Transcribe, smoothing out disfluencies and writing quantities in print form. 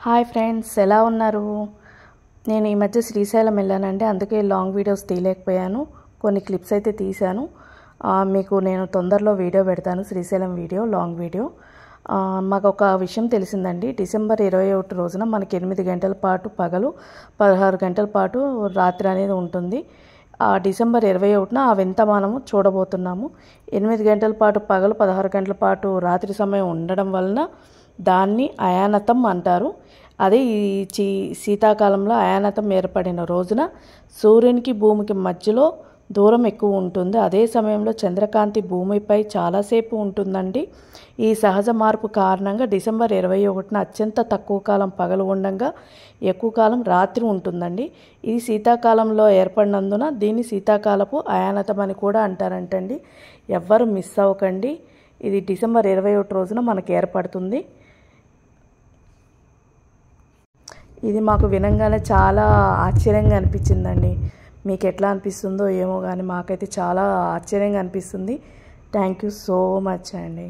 Hi friends, ఎలా ఉన్నారు? నేను ఈ మధ్య శ్రీశైలం వెళ్ళానండి, అందుకే లాంగ్ వీడియోస్ తీయలేకపోయాను. కొన్ని క్లిప్స్ అయితే తీశాను. మీకు నేను తొందరలో వీడియో పెడతాను, శ్రీశైలం వీడియో, లాంగ్ వీడియో. మాకు ఒక విషయం తెలిసిందండి. డిసెంబర్ 21 రోజున మనకి 8 గంటల పాటు పగలు, 16 గంటల పాటు రాత్రి అనేది ఉంటుంది. డిసెంబర్ 21న ఆ వింత మనము చూడబోతున్నాము. 8 గంటల పాటు పగలు, 16 గంటల పాటు రాత్రి సమయం ఉండడం వలన దాన్ని అయానతం అంటారు. అదే ఈ శీతాకాలంలో అయానతం ఏర్పడిన రోజున సూర్యునికి భూమికి మధ్యలో దూరం ఎక్కువ ఉంటుంది. అదే సమయంలో చంద్రకాంతి భూమిపై చాలాసేపు ఉంటుందండి. ఈ సహజ మార్పు కారణంగా డిసెంబర్ 21న అత్యంత తక్కువ కాలం పగలు ఉండగా ఎక్కువ కాలం రాత్రి ఉంటుందండి. ఇది శీతాకాలంలో ఏర్పడినందున దీన్ని శీతాకాలపు అయానతం అని కూడా అంటారంటండి. ఎవ్వరు మిస్ అవ్వకండి. ఇది డిసెంబర్ 21 రోజున మనకు ఏర్పడుతుంది. ఇది మాకు వినంగానే చాలా ఆశ్చర్యంగా అనిపించిందండి. మీకు ఎట్లా అనిపిస్తుందో ఏమో కానీ మాకైతే చాలా ఆశ్చర్యంగా అనిపిస్తుంది. థ్యాంక్ యూ సో మచ్ అండి.